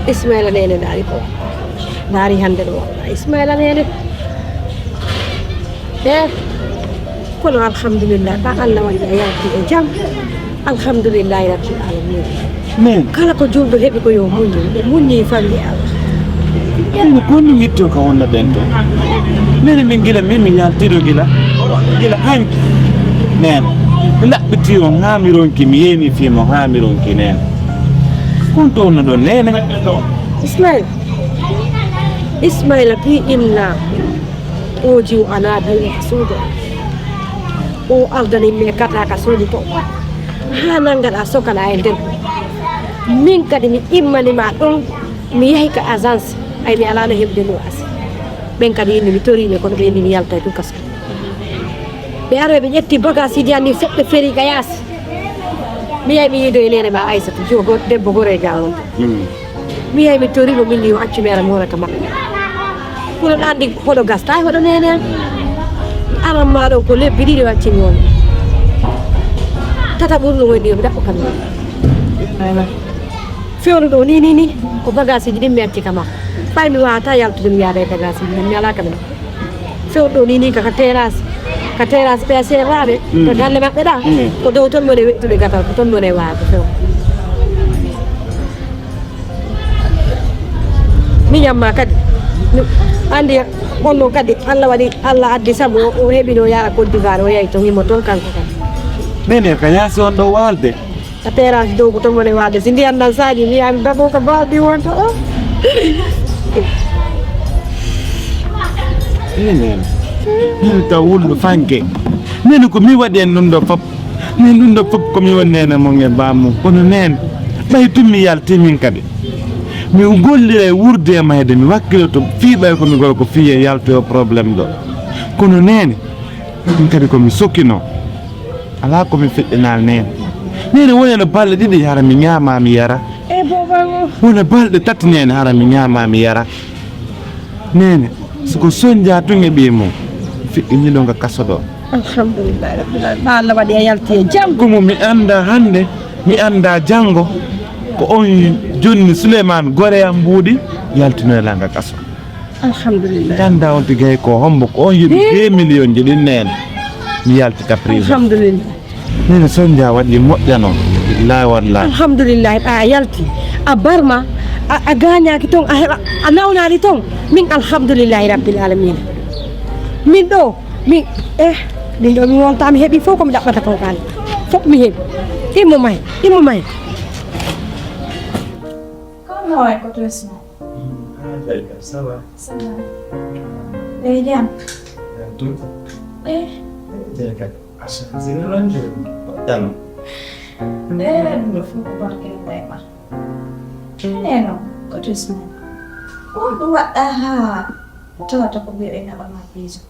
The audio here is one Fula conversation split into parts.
Ismaila nene dari ko. Dari hande do. Ismaila nene. Kono alhamdulillah ba Allah wali ayati e jam. Alhamdulillah rabbil alamin. Men Kala ko juldo hebi ko yo munni fammi Allah. ene konni yitto ka wonna dento men min gila min mi yaltido gila hanki nen laɓɓiti o hamironki mi yemi fimo hamironki nen kon to no ɗon nene Ismaila bi inna o jiw ana bi suudo o aldani me kata ka sodi to hana ngada sokala e nder min kadi mi immani ma ɗon mi yahi ka agence ay mi alano hebde no asi ben kadi ni mi tori ne kono be ni yalta e kaso be arbe be ñetti bagage idi andi sedde feri ka yas mi yahi mi yido e nene ba Aissatu jogo debbo gore jawon mi yahi mi tori no min ni accu mera mo rata makko kono andi hodo gasta hodo nene aram ma do ko lebbi didi wacci mi won tata burno woni mi dabbo kam fewno do ni ko bagage ji dimmi atti kama fay mi wata yaltude mi yaade bagage ji mi ala kam fewdo ni ka terrasse PC rabe to galle mabbe da ko do ton mo de wettude gatal ko ton mo de waago few mi yamma kadi andi onno kadi Allah addi sabo o hebino yara ko digaro yayi to himo ton kanko kan nene ka yasi on do walde a terrasse dow ko ton mo de waade si ndi andan saji mi am dabo ko baldi wonto nene ta wullu fanke nene ko mi waɗi en ɗum ɗo fop min ɗum ɗo fop komi woni nene mo nge bamum kono nene ɓay tummi yaltimin kadi mi gollira e wurde e mayde mi wakkilo to fiiɓay komi gol ko fiye yaltoyo probléme ɗo kono nene ɗum kadi komi sokkino ala komi feƴƴinal nene woneno balɗe ɗiɗi hara mi ñaama mi yara wona balɗe tati nene hara mi ñaama mi yara nene soko soñja tun e ɓii mum fiɗɗiniɗo nga kaso ɗo alhamdulillah rabbil alamin Allah waɗi a yalti e jam komo mi anda hande mi anda janggo ko on jonni Souleymane goreyam mbuuɗi yaltinoyla nga kaso alhamdulillah anda on tigay ko hombo ko on yiɗi 2 millions ji ɗin nene mi yaltita prison alhamdulillah nene soñja waɗi moƴƴano billahi wallahi alhamdulillah a yalti a barma a gañaki ton a nawnani ton min alhamdulillahi rabbil alamin min ɗo min ɗin ɗo mi wonta mi heeɓi fof komi ɗaɓɓata kon kani fof mi heeɓi immo may Comment est votre leçon? Ça va. Ça va. Et bien. Tout. Eh. C'est le range. Tano. Non faut pas que le tema. Non, votre leçon. Oh, toi, tu peux bien aller à ma prison.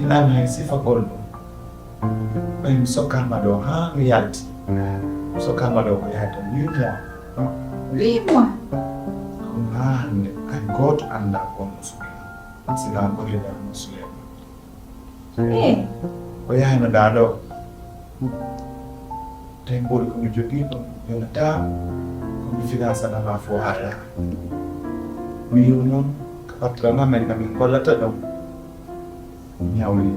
Ilana sifa koldo ɓayum sokkama ɗo ha mi yalti sokkama ɗo ko yahata 8 mois ɗum ha hande kay goto anda gonɗo Souleymane sila gollidano Souleymane ko yahino ɗa ɗo tawi mboɗi komi jogui ɗum yonata komi finance aɗama fo haɗa mi yiw noon ko patron amen kamin gollata ɗum ñawli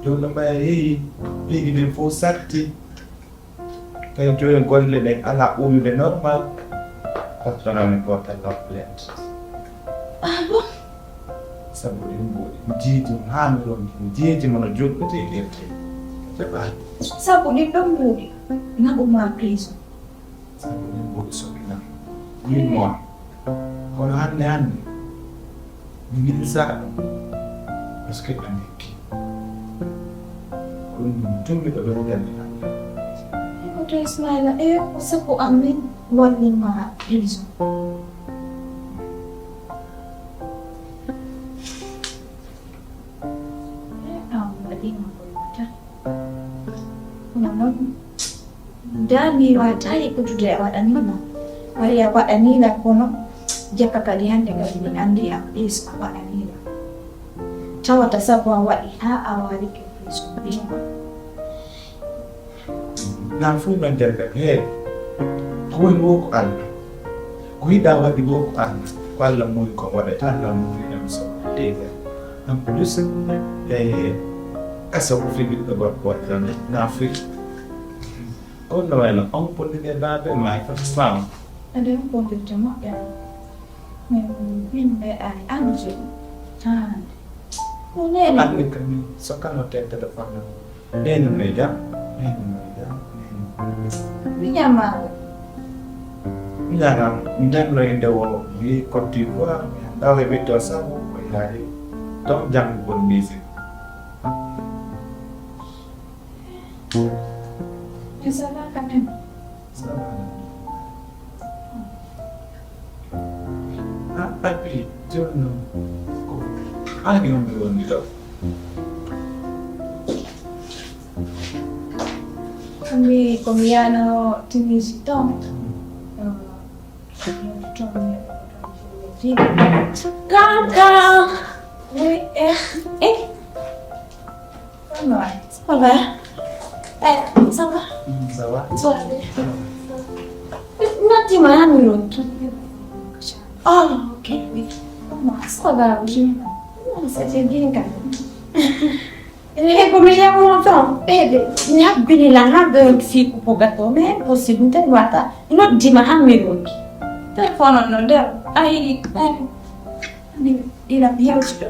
joni mbaya yeehi piigi ɗin fof satti tawi joni golle ɗen ala ɓuyude normal patron amen gotal plainte sabu ɗin mboɗi mi jiidi ha mi ronki mi jiidi mono joɗɗote lefte heɓani sabu ɗin ɗon mbuuɗi naɓuma prison sabu ɗin mboɗi soɓina 8 mois kono hande mi nilsa ɗum par ce que ɓe ndekki ko ɗum tummi ɗo ɓe waɗani Écoute Ismaila, ko sabu amin wallima prison. Dami watai kutude waɗanima Maria wa anila kono jaka kalian daga ini andi is wa anila tawa tasabwa wa iha awali ke is na fu man der ka he ko wo ko an ko dawa di wo ko an ko Allah mo ko wada ta Allah mo fi am so de am plus asa ko fi bi ko ko na fi ko no ela on po ni da be mai fa fam ada yang pun terjemah ya mungkin ai anju Mune an ni kan so kan no te te fa na den me ja Minyama Minyama Minyama lo ende wo Di Côte d'Ivoire Daw e beto sa wo Ilari Tom jam bon music Kesalahan kan Tapi Jono Ani on me won dito kami komiano tinisito Kakak. Apa? Sama. Sawa Nanti mana dulu? Oh, oke. Sabar, saya jadi kan. Come un film, ne ha bilang si pugato me possibilità guarda non di mahammi telefono non da ai di la mia uscita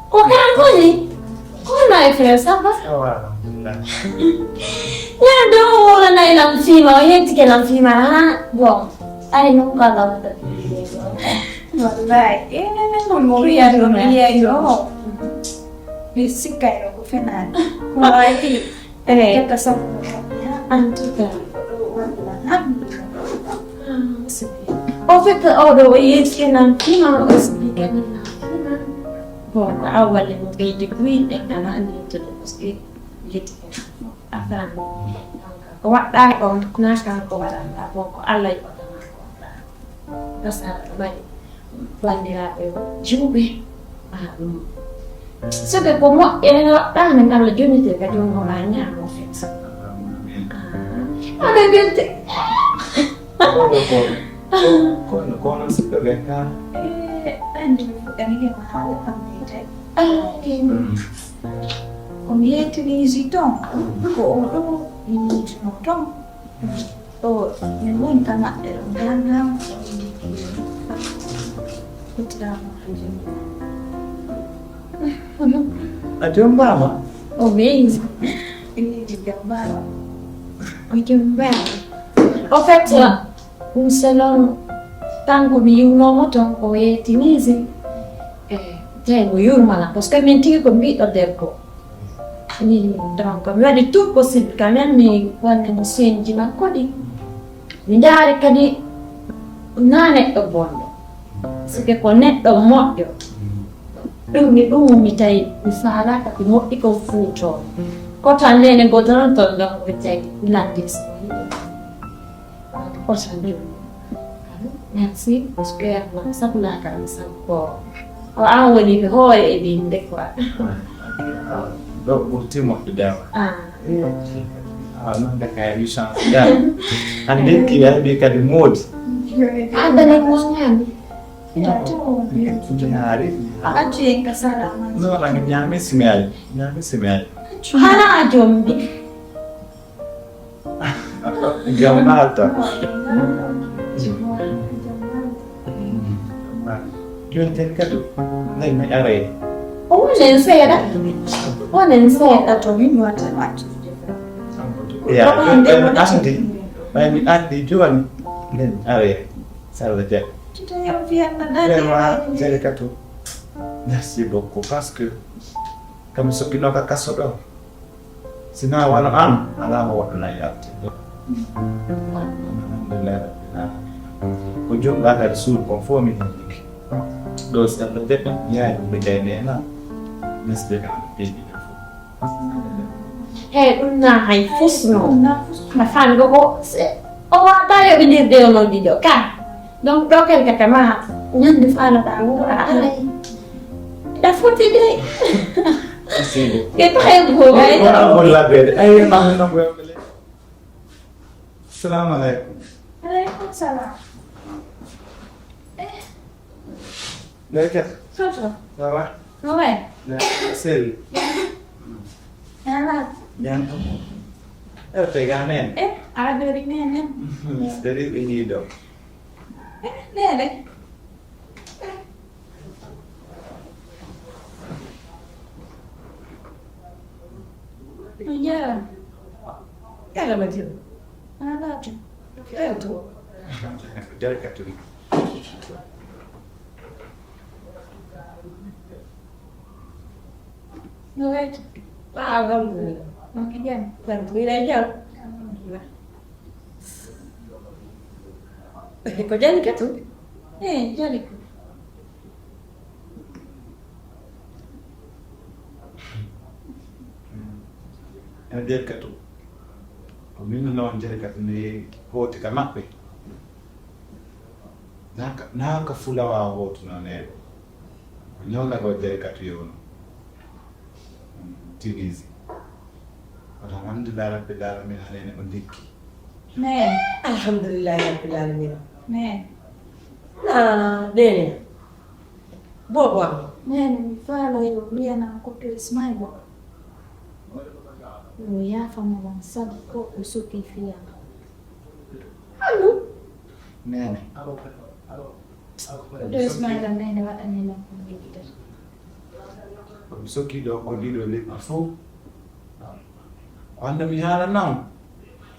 Kok così? Come mai fresa? Alhamdulillah Ya dong, na ilang fima, yet ke lang fima buong. Ay nung kala Wallahi, non moria io. Mi si cairo fena. Wallahi, kita sama antuka. Oh, fekk the way it's kenang fima usbigan na fima. Buong awal yung kay degree na nandito kasi liit asan. Kuwata ko nasa ko alay ko. Nasa may bandera jube. Sabi ko mo, tahanan ang unity ka yung mga niya mo fix. Ano ganti? Kono sa ka ando kami mahal kami dek. Kami tinisito. Ko ini notong. Oh, yang tama lang. Adem ba? Oh, amazing. Ini juga baru. En fait, un salon tango mi uno moto ko e tinese. Tengo yurmala, perché mentire con bito deco. Ni donc mi vado tutto possibile cambiarmi quando mi senti ma così. Mi dare cadi nane to bondo. Sike connetto modio. Dungi mi tai mi sala ka mo iko futo. Ko tanne go tan to ga vecchia landis. Ko sanju. Nancy, perché non sapna ka sampo. O awali ke hoy e binde kwa. Do ultimo dawa. Não da kaya bisa. Ya. Ande kia bi ka di mod. Ada ning monyan. Hari. Aja yang kesalahan. No lang nyame simel. Hala ajombi. Gamata. Yun ten ka do. Lai mai are. Oh, nen seda. Oh, nen seda to mi mo ta ma. Ya, asli. Mai andi jual nen are. Salah je. Kita yang Vietnam Vraiment, j'ai le cadeau. Merci beaucoup parce que comme ce qui n'a pas cassé d'or. Sinon, on a un, alors on a eu. Alhamdulillah. Ujung bakar sur conforme ini. Dos yang lebih ya beda ni lah. Mesti kan lebih. Unai fusno. Na fan go se. O tayo binir de no video kan. Donc dokel ka kama nyan di fala ta ngo ai. Da futi dai. Kita ay go guys. Wala bed. Ay nang nang wala. Assalamualaikum. Waalaikumsalam. Lekker. Zo. Ça va? Ouais. Sel. Ala. Yang pegang men. Ada dari mana? Dari ini dong. Nene. Iya. Cara macam. Ada. Tu. Dari katu. Nuet. Alhamdulillah. Makin Bantu aja. Kau jadi kat tu? jadi. Dari katu. Mimi non dari katu ni hoti kama pe. Naka fula wa hotu na ne. Nyonga kwa dari katu yono. Tunizi. Alhamdulillah rabbil alamin halene ondiki. Nene. Alhamdulillah rabbil alamin. Nene. Nene. Bawa. Nene, fala yo bia na kopi smile bo. Ya fama wansad ko usuki fia. Halo. Nene. Kopi smile nene wa anila ko. So kido ko dido le afu. Anda mihala nam.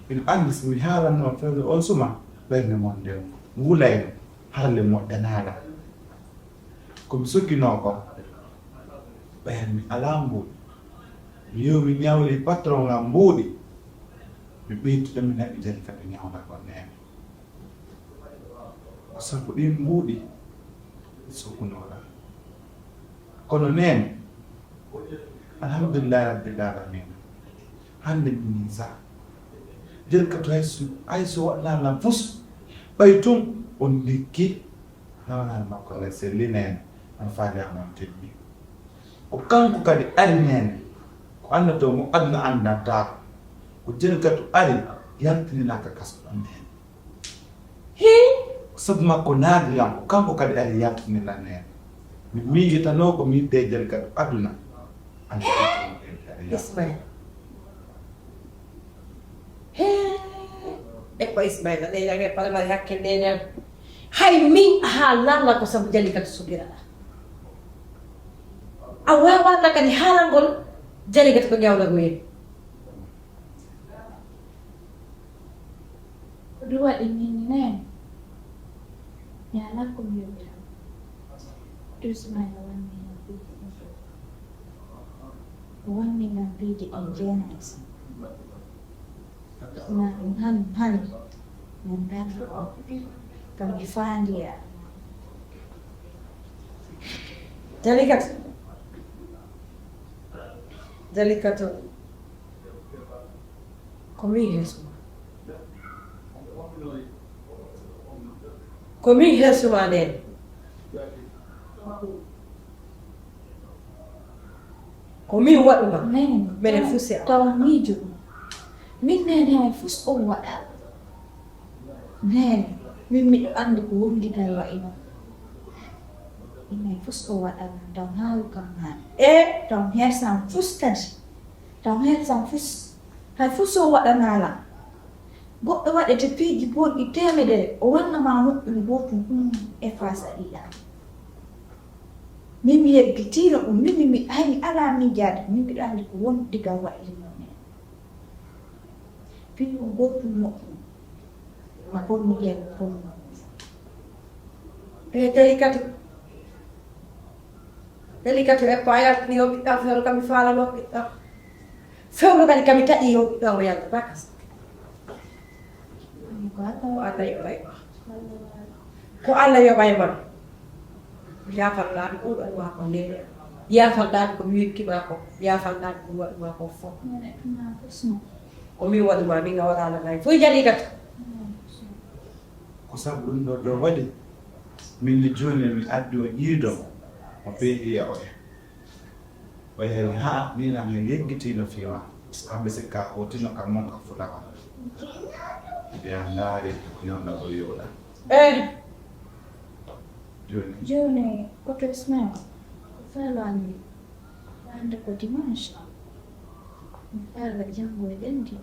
In andis mihala no fe also ma berne monde. Wulay harle mo danala. Comme so ki no ko. Ben alambu. Yo mi nyawli patron ngambudi. Mi bitu dem na ijel ka nyawla ko ne. So ko din mbudi. So kunora. Kono nen. Alhamdulillah rabbil alamin. Hande minisa. Jel ka to aisu wala la fus. Baytum ondiki. Na ko la selinen. An faale am teddi. O kanko kadi ari nen. Ko annato mo adna anda ta. Ko jel ka to ari yantini la ka kaso nen. Sabma ko naadi yam kanko kadi ari yantini la nen. Mi yitano ko mi te jel ka to aduna. Ismail. Ismail, dia jangan pada melihat kendenya. Hai min halang lah kau sampai jadi kat sugira. Awal nak kan halang gol jadi kat kau jauh lagi. Kedua ini nih. Nyala komputer. Terus main lawan one million video in Rejoignez. Na han dan kami find dia. Delicato. Comi semua deh. Comi what uma? Benefício. Tahu ni ju. Min nene fus o wada. Nene, min andi ko di dala ina. Ina fus o wada dong hau kangan. Dong her sam fus kan. Dong her sam fus. Hai fus o wada nala. Go wada te pi di bon iteme de o wana mamu ni botu e fasa ida. Mimi ye bitira mimi ai ala mi jada mimi andi ko won diga wa ina. Puis on go to mo. Ma pon mi yen pon. Delicato é pai a ni opita fero kami fala no opita. Fero kami ta i opita o ya bakas. Ko ata yo bai. Ko ala yo bai ba. Ya fala ko wa ko ne. Ya falda ko mi ki ba ko. Ya falda ko wa ko fo. Ko mi wadu ma mi nga wala la ngay. Fu jali kat. Ko sabu ɗum ɗo ɗo waɗi min ni joni mi addi o yiido o peeɗi o yehi ha mina mi yeggitino fiima kamɓe sikka hotino kam mon ka futama mbiya ndaari ñonɗo o yoɗa joni koto Ismail falani ande ko dimanche ala jango e lendi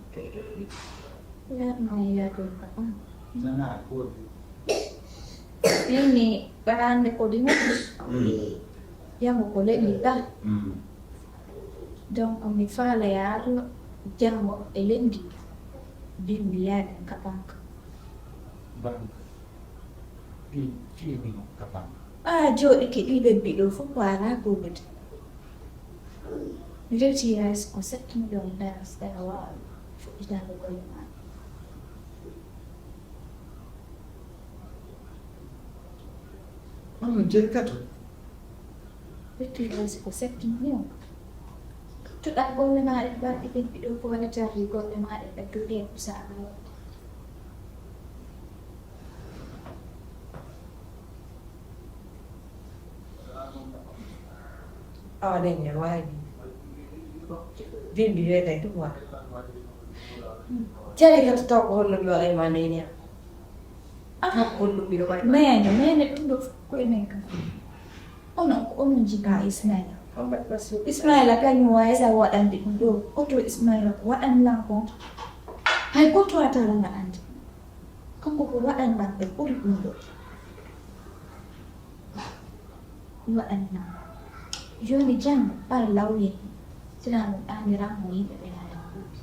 yarno yaado ka on nana ko ini barande ko dimanche jango ko lendi da donc mi fala yaado jango e lendi bimbi yaade ka bank jooɗi ke ɗiɗo mbiɗo fof wala goɓete Rejoignez ko 7 million dollars ɗa wawa fuɗɗitade golle ma on jeri kato Rejoignez ko 7 million tuɗa golle maɗe mbaɗi ɓen mbiɗo ko wona tardi golle maɗe ɓe duuɗe ko saama Awaden ya wabi. Vimbi vete tuwa. Jali ka to ko hono yo ay manene. Ko lu bi do bay. mene ɗum ɗo ko enen kam onon jiga Ismaila Ismaila kañum wayata waɗande ɗum ɗo oto Ismaila ko waɗanlan kon hay goto watalanga ande kanko ko waɗanlan ɓe ɓuri ɗum ɗo waɗanlan joni jam ɓara lawye sina ɗum ɗaniramo yimɓe ɓe laada kuuɓi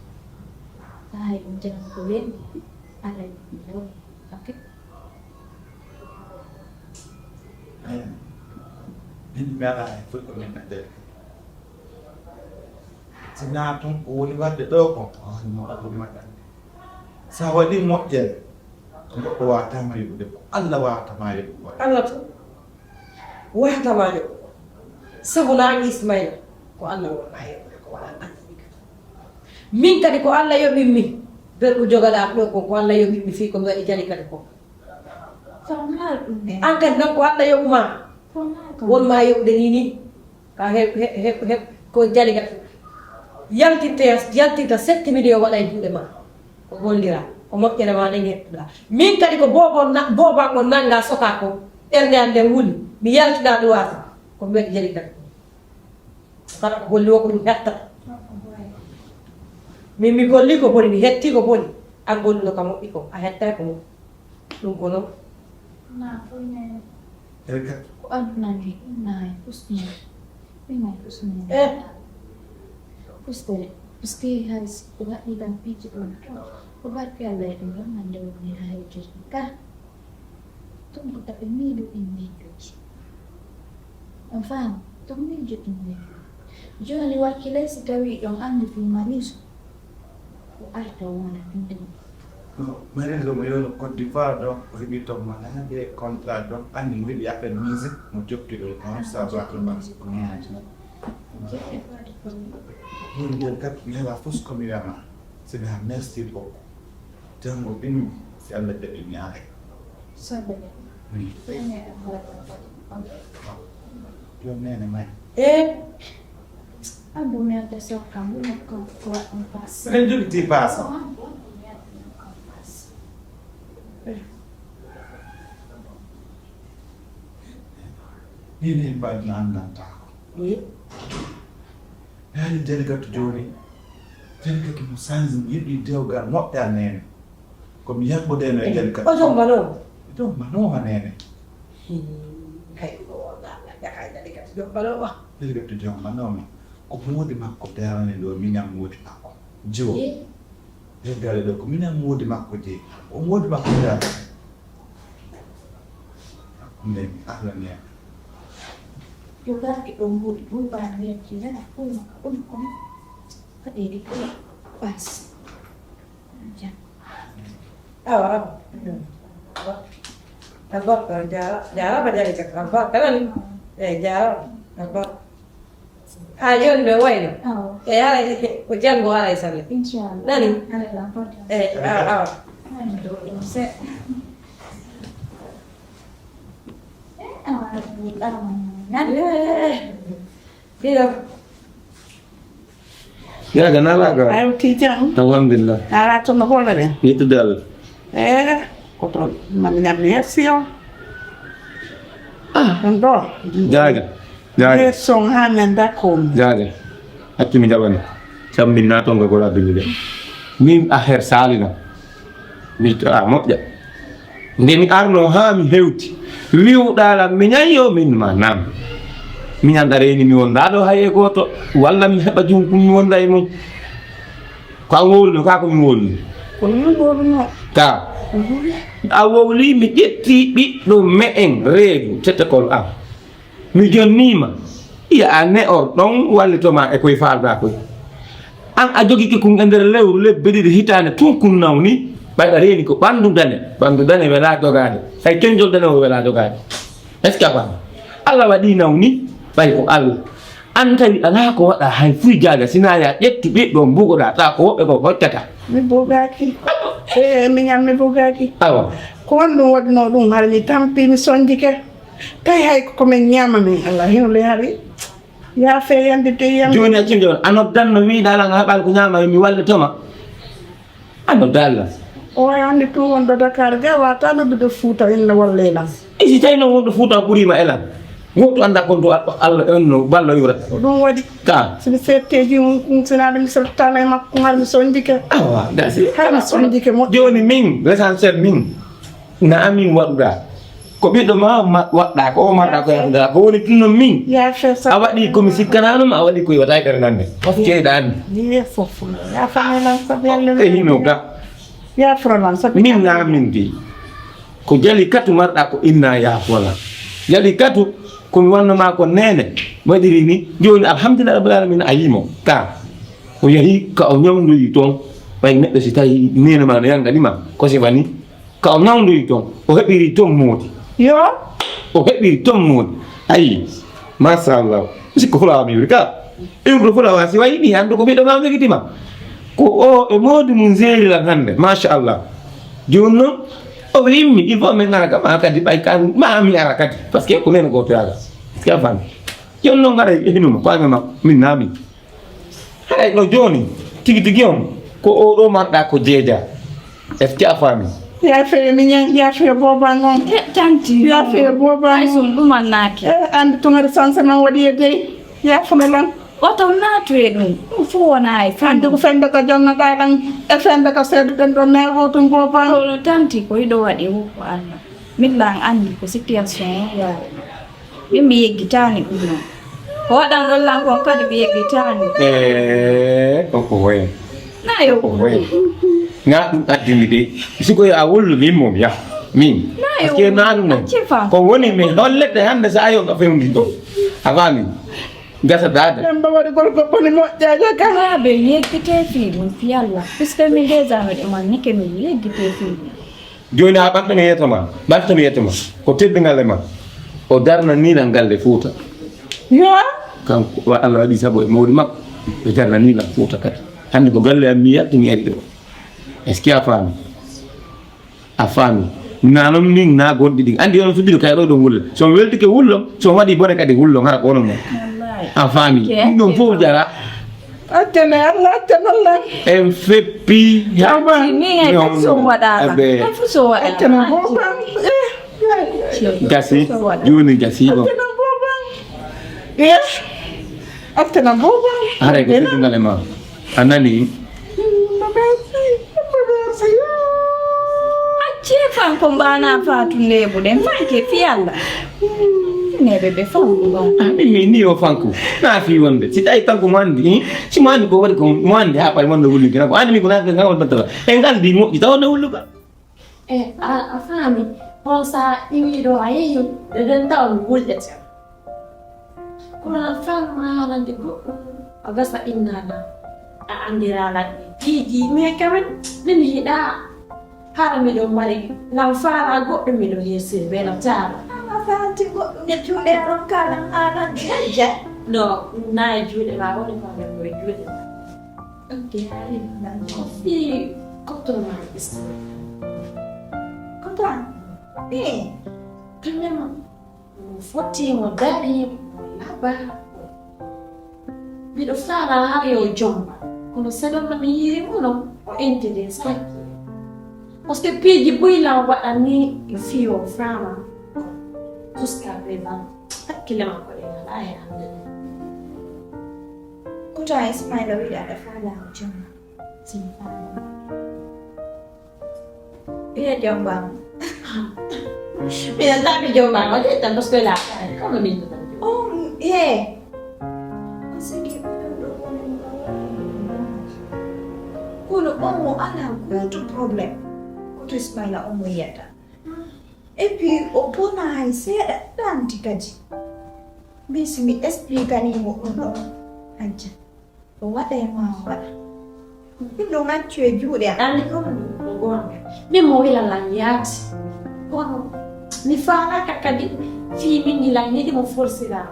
ta hay ɗum jagan ko wendi ala ɗum lawye ok min mbiyaɗa e fof ko min nder si naa toon ko woni wadde ɗo ko moɗaɗum waɗande sa waɗi moƴƴere goɗɗo watama yoɓude ko Allah watama yoɓude Allah to. Watama yo. Sabu na Ismaila ko Allah wona yo ko wala annika. Min kadi ko Allah yoɓi min. Ber ko jogala ɗo ko Allah yoɓi mi fi ko waɗi jali kadi ko. formal ɗum ne An kadi non ko Allah yoɓuma. formal kam Won ma yoɓde ni ka he ko jali kadi. Yaltinta 7 million waɗa e juuɗe ma ko gollira ko moƴƴere ma nde gettuɗa min kadi ko boba ko nanga soka ko ɓernde an nden wuli mi yaltina ɗum wata ko mbeɗe jali kadi kala ko golli o ko ɗum hettata min mi golli ko boni mi hetti ko boni an golluɗo ka moƴƴi ko a hettay ko moƴƴi ɗum ko noon na fone erga ko adunani nayi usni ɓimay usni Puste hay waɗi ɗam piiji ɗum ko barke Allah e ɗum ɗon hannde woni ha hewtiri ka ɗum ko taɓe miijo ɗin miijoji on faami ɗum miijo ɗin miijoji joni wakkilay si tawi ɗon anndi fi mariso ko arta wona ɗum ɗum Marie mo yono Côte d'Ivoire ɗo o heɓi to manade contrat ɗon anndi mo yiɗi affaire musique mo jofti ɗo on sabato ma min ngel kat mi heɓa fof komi wiyama somi ha merci beaucoup janngo ɓinmi si Allah jaɓi mi are sobe jom nene may abbo mi adda sokkam ɗum ko waɗɗum pas eɗen jogiti paasa ni mbaɗi no anndantako yaani delegatu joni delegatu mo sanji yiɗi dewgal moƴƴa nene komi yaɓɓudeno e delegatu o jombano ɗon manoma nene hay yakay jali kadi jombano wa delegatu jommanoma ko moodi makko dewani ɗo miñam moodi makko jiwo delegale ɗo ko miñam moodi makko jeeyi o moodi makko dewani ndemi Allah nene yo barke ɗon huuɗi ɗum bana wiyakilana ɗum ɗum kon faɗeɗi ko pas jam awa albarka jaraba jali kadi albarka nani jara albarka Ayo ndo waino. Ala kujango ala isale. Inshallah. Nani? Set. Dia. Ya kenapa kau? Ayo tijang. Alhamdulillah. Ara to no hola de. Itu dal. Otro mannya sio. Ndo. Jaga. Ye song hanen da kom. Jaga. Hati mi jaban. Sam min na tonga ko la dulu de. Min akhir salina. Mi to amot ja. Ndemi arno ha mi hewti. Wiu dala mi nyayo min manam. Mi nyandare ni mi wonda do haye goto walla mi heba jum kum mi wonda e mum. Ko ngol ka ko mi wol. Ko mi wol no. Ka. Awoli mi jetti ɓiɗɗo me'en reedu tettekol am mi jonnima iya a ne'or ɗon wallitoma e koye falda koye an a jogike kun e nder lewru lebbe ɗiɗi hitande tun kun nawni ɓayɗa reeni ko ɓandu dane wela jogade hay coñjol dane o wela jogade est ce que a fam Allah waɗi nawni ɓay ko Allah an tawi ala ko waɗa hay fuy jaga sina ya ƴetti ɓiɗɗo mbugoɗa ta ko woɓɓe ko hoccata Mi bogaki. Mi nyam mi bogaki. Awa. Ko wonno wadno ɗum har mi tampi mi sondike. Kay hay ko min nyama min Allah hinole hari. Ya fe yande te yam. Joni a cimde on anoddan no wiɗala nga heɓal ko ñama mi wallitoma anoddalla O yande to wonɗo Dakar ga wata noddude Fouta inna Wallailan. isi tawi noon wonɗo Fouta ɓuurima elan goto anda kon to Allah on no balla yurata Ɗum waɗi ka somi setteji sinaɗo mi sottana e makko har mi sondike. awa dasi Har mi sondike moƴƴo. joni min l'essentiel min na amin waɗuɗa ko ɓiɗɗo ma waɗɗa ko o marɗa ko yahda ko woni tunno min Ya fe a sa. waɗi komi sikkananoma a waɗi koye wata ɓernande of ceeɗa anni Ye fofu. Ya famelan sabelle. e hino ga Ya frolan sabi. min namin di ko jali katu marɗa ko inna yafola jali katu komi wannoma ko nene waɗiri ni joni alhamdulillah rabbil alamin a yimo ka o yahi ka o ñawdoyi toon ɓay neɗɗo si tawi nene ma no yanganima ko si wani ka o ñawdoyi toon o heɓiri toon moodi Yo. o heɓiri toon moodi ayi machallah sikko fulawa mi wuri ka iwdo fulawa si wayi ɗi hande ko ɓiɗɗo ma jogitima ko o e moodi mum zeerilan hande machallah joni noon o yimmi il faut min ngara kam kadi ɓay kan ma mi ara kadi par ce que ko nene goto yaga ska fami jon noon ngara e hinuma ko amema min naami haɗay ɗo joni tigi tigi on ko oɗo marɗa ko jeeja est ce que a fami Ya fe mi nyang ya fe boba ngon. Tanti. Ya fe boba Ay ngon. sum ɗuma naaki. Andi tungari sansa man waɗi e dey. Ya famelan. Oto naatoye ɗum ɗum fo wona e Andi ko fende ko jonna ɗaɗan e fende ko seeduɗen ɗo newo tum boba. Kono tanti ko yiɗo waɗi woko Allah millan andi ko situation o yaari min mi yeggitani ɗum noon ko waɗan ɗollan kon kadi mi yeggitani koko hoyen nayo koko hoyen nga ɗum addimi de siko yo a wollu min mom ya min par ce que na ɗum noon ko woni mi hollete hande sa yo nga fewndi ɗo a fami gasa dada Demba waɗi gol ko boni moƴƴaje ka. kaɓe yeggite fiɗum fi Allah puisque min déjà miɗe man nike min yeggite fiɗum joni ha ɓanɗami yetoma ɓantami yetoma ko teddingal e ma o darnaniɗan galle Fouta Yo. kanko wa Allah waɗi saabu e mawɗi makko ɓe darnaniɗan Fouta kadi hande ko galle am mi yaltimi ari ɗo est ce que a faami nanon min na gonɗi ɗi andi on suddino kay ɗo ɗo wulla somi weltike wullom somi waɗi bone kadi wullom hara ko onon noon a faami ɗum ɗon fof jara Attene Allah attene Allah. en feppi min e kadi so waɗaka ɗum fu so Attene waɗa boba. gasi joni gasi ɗon Attene boba. Yes. Attene boba. haray ko teddingal e ma a nani cefan ko mbana fatu nebuɗen fanke fi Allah neɓe ɓe fawɗugon mi ni o fanko na fi wonde si tawi kanko mo andi si mo andi ko waɗi ko mo andi ha ɓay wonde wulluki ko andi mi ko naka nga wonɗantala e ngaldi moƴƴi tawno wulluka a faami on sa iwiɗo a yehi ɗeɗen taw mi wullete kono a famma halande goɗɗum a gasa innana a andiralaɗe jiiji mais quand même min hiɗa hala miɗon mari lam faala goɗɗo miɗo yeesiri welam jaara a faati goɗɗum nettuɗe aɗon kalan alande ja No, na Julie, ma vuole fare con Julie. Ok, sì, quanto mai questo? Quanto? Prima, forti modali, laba. Mi lo farà io giomba. Quando sei donna mi uno, enti di specchi. Perché pigli poi la guardani il fio frama. Tu scarreva. Perché le manco le dai ande. Kuta Ismail wida da fala jumma. Sin fala. Iya jomba. Mi andavi giomba, ho detto allo scuola. Come mi dico? Oh, yeah. Sige. Kuno omo ana kutu problem. Kutu Ismail omo yata. Et puis au bona haisera dan tikaji. Bisi mi explica ni mo ondo. Aja. Wada ya wada. Ndo na chwe jude Ani come ngombe. Ni mo ila lanyati. Kono ni fala kakadi fimi ni lanyi di mo forse la.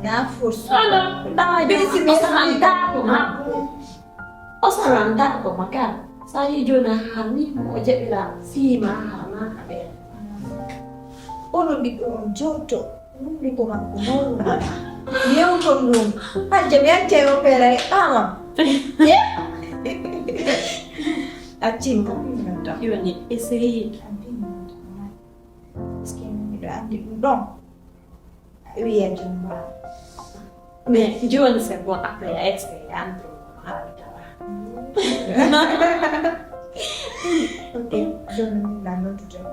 na force. Ala, dai, bisi mi sandato ma. O sarandato magari. Sai giorno hani mo jebila fima hana kabe. Ono di joto. Di ko makuno. Dia kondom. Aja mi ante o pere ama. Acim kami nonton. Io ni essere Skin udah di dong. Iya jumpa. me giorno se buon a play esperienza. Oke, jangan nano tuh.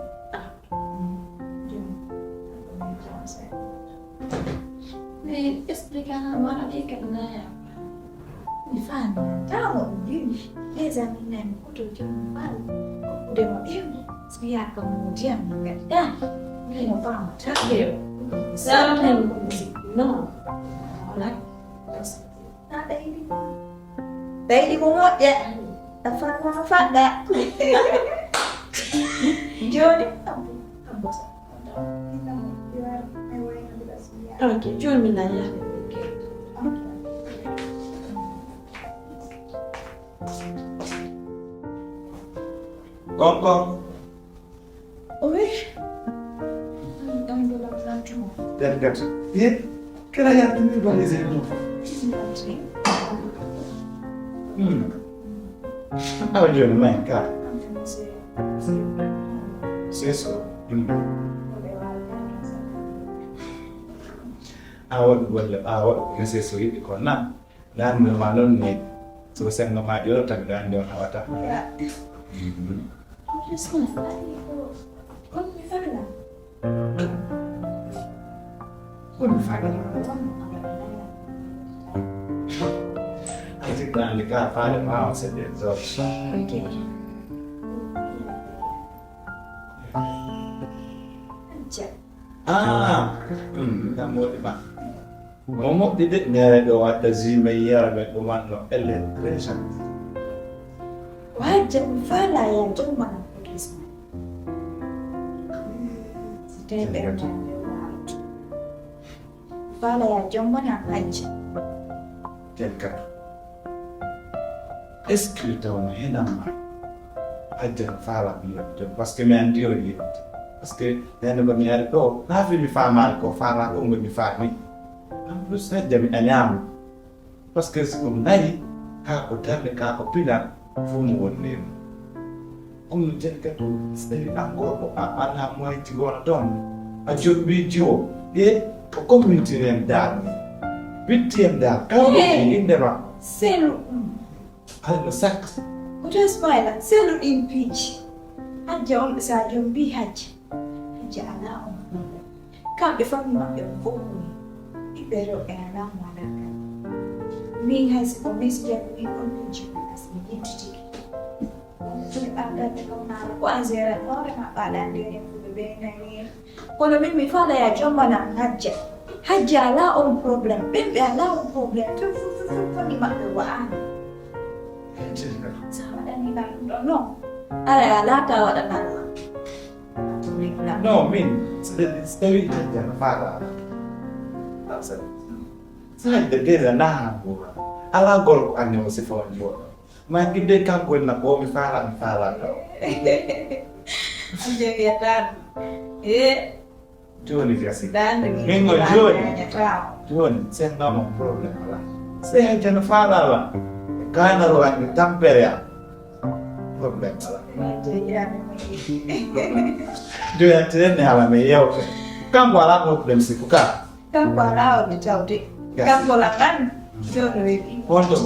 Me explicar agora di che non è. Mi fanno, ciao, dimmi, esaminan kudu jumpa. Udah mau ini, biar kemudian enggak. Ini mau paham, Io. Sempre no. Ora. ada ini. Dari bunga ya. Apa dah? Jodi, kamu. Ok, giorno mi dai. Kong. Oi. Yang dalam rancu. Dan kat. Dia kira yang ini bagi saya dulu. Apa dia main kah? Sesu. Awak sesu itu kona. Dan malon ni. Selesai nama dia tak dan dia awak. Asyik dan dekat pada mau sedih so. Oke. Kamu tiba. Momok tidak nyara doa tazimiyar betuman lo elektrisasi. Wajib fala yang cuma tulis. Tidak fala yang cuma yang aja. Dan kat. Escrito na henama. Aja fala bila pas que me andio itu. Pas que dan berniat ko, nafi mi fama ko fala ko mi fami. Terus saya jadi anyam. Pas que sebenarnya aku dah aku bilang fumu ni. Jadi kat sendiri aku anak mau juga dong. Ajo video dia community yang dah. Bitiem dah. Kau ini dah. Selu. Ada saks. Udah smile. Selu impeach. Aja on saja bihaj. Aja anak om. Kau defam mak yang fumu. Ibero anak mana kan. Mi has always get me on the as identity. Ada terkenal kuanzia orang apa dia yang berbeda ni. Kalau mimi fala ya jomba na haja lah on problem, bebe lah on problem. Tu ni mak doaan. Sama dan ni kan no. Ada lah kau ada nama. No, min. Sedih jangan fala. Tak Sai de desa na bo. Ala gol ko anyo se fo bo. Ma gide ka ko na ko mi fala ka. Anje ya dan. Joni kasi. Dan Mengo Joni, sen no mo problem la. Se aja na fala la. Kana ro an tampere ya. Problem la. Joni atene hala me yo. Kan wala mo problem sikuka. Kan wala ni tawti. Kan wala kan. Joni. Honto.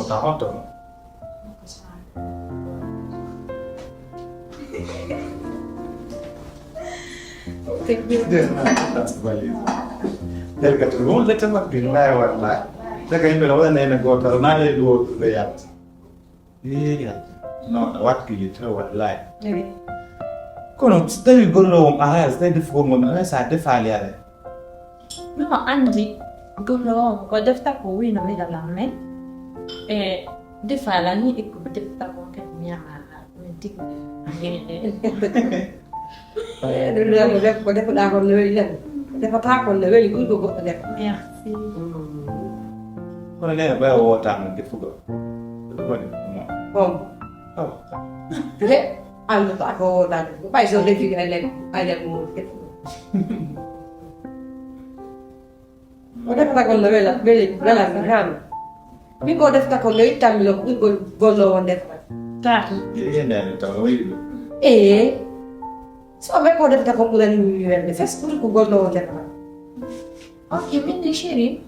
Del que tuvo le tengo pirna wala. Da kai me wala ne go tar na le do le ya. No, what can you tell what lie? Kono stay go lo ma stay de fu mo na sa de fa ya. No, Andy, quello che deve stare con lui non mi dà la me. E di fare la mia e deve stare con mia madre. Được có đẹp đa con lưỡi lên, đẹp phát con lưỡi cũng được gọi đẹp. Merci. Kono ne ba o tam de fu go. Không, thế anh được tại cô là bây giờ lên thì anh đẹp một cái. Có đẹp phát con lưỡi là bên là cái ham. Biết cô đẹp phát con lưỡi tam lục cũng gồm lồn đẹp. Tá. Ye ne to wi. So a me pode ficar com mulher em faz tudo com golo de lá. Ok, quindi dicevi?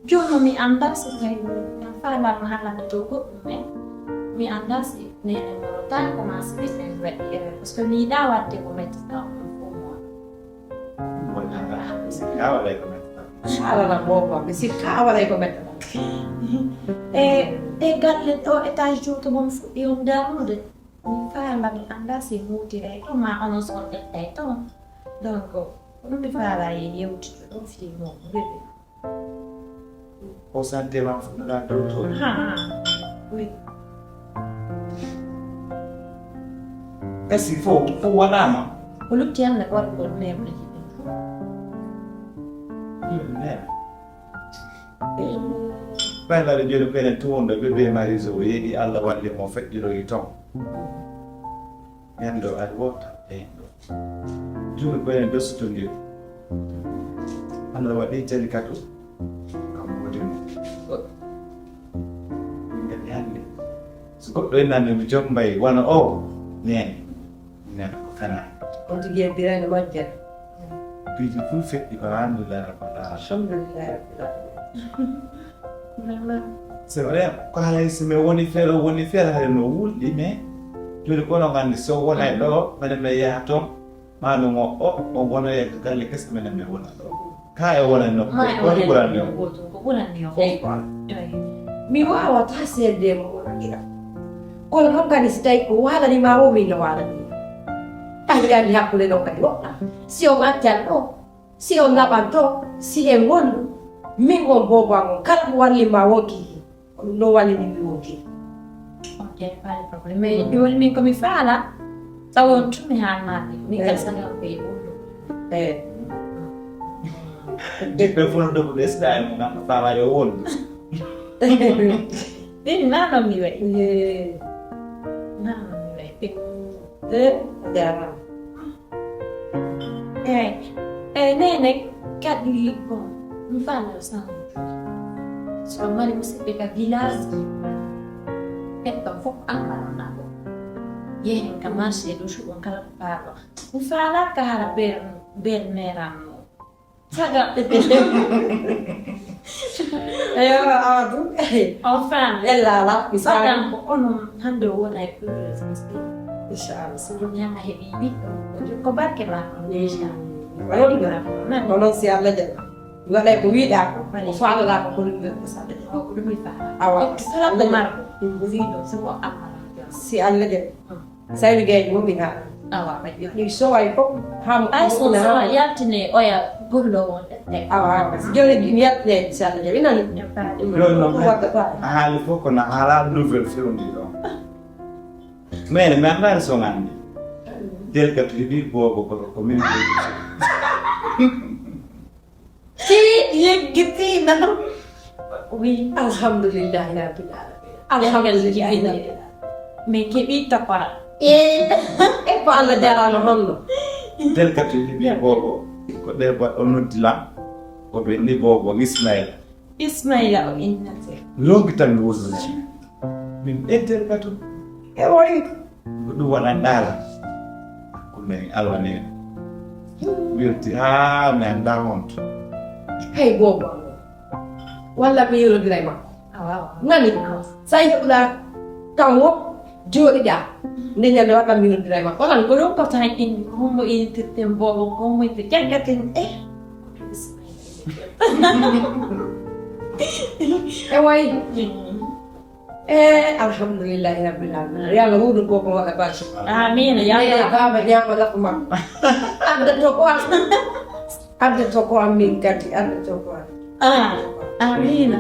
Io non mi andassi a fare la mahala di tuo mi andassi nelle montagne come si sembra perché mi dava te come stavo Ala na boba, me si cava lei come. E galletto e tai giù come io andavo mi fa ma mi andassi inutile ma non so il tetto donc non mi fa io non figo vedi O sante ma fu da tutto. oui Kasi fu wala ma. quello che hanno guarda con me Bella de jelo pene tuonde bebe marizo yedi alla walle mo feddiro yi ton. Yando at wota julu pene dosto ndir. Alla wadi teli katu. Kam wadi mo. Ngel yande. So do nande mi jombay wana o nen. Nen kana. Onde dia virar no manter. Beautiful fit di parando la rabala. Alhamdulillah. C'est vrai, quand elle se met on y fait le wul di me. Je le connais ngandi so wona do madame ya to manu mo o wona ya galle kes men me wona do. Ka e wona no ko wona no. Mi wa ta se de mo ngira. Ko lo kan stai ko wala ni ma o mi no wala ni. Tagliare gli acqui non capiva. Si o mattiano, si o nabanto, si e won. Mi go bo bango, kala wali ma woki. No wali ni woki. ok fare problema io il mio come fa là stavo un mi hanno mi calzano il Pe fu do des dai mo na fa va yo won. vedi ma non mi vedi Andiamo. nene cadi mi fanno sangue sono male mi si pega village e dopo ancora yen kamashe do shu kala paro mi fa la cara per merano saga enfin La mi sa. saga on hande wona e più Inshallah. sebelumnya heavy ko barke ba deja Non si allede. Guarda ko wida ko fa la ko ko sa de ko mi fa. Awa. sala ko mar video so amara Si allede. Sai liggéey mo mi ha. awa ba Ni so ay ko ham ai so so yatine oya gurlo won te awa jole gi yat ne sa allede ina ni. Lo no. Hal fo ko na hala nouvelle fi on di do. Men me andare so ngandi. Del ka tribi bo ko community. si ye gitu nanu Oui. Alhamdulillah rabbil alamin. Alhamdulillah. Mais kibita pa. E ko Allah jarano honno. tel kati ni bobo ko de ba onodila ko be ni bobo Ismail Ismaila o innate. longi tan wosuji min enter katu e woyi du wala dala ko ne alwane wirti ha me anda honto Hey bobo. Walla mi yoro diray ma. Nani say la tawo jodi ja. Ndenya do wata mi yoro diray ma. Wala ko do Ko ta in homo in tembo ko mo te jagatin e way. Alhamdulillah rabbil alamin. Yalla wudu ko ko wala bashi. Amin ya Ya Allah. baba nyama la ko ma. Anda to ko anda to ko amin kati anda to ko. Amin.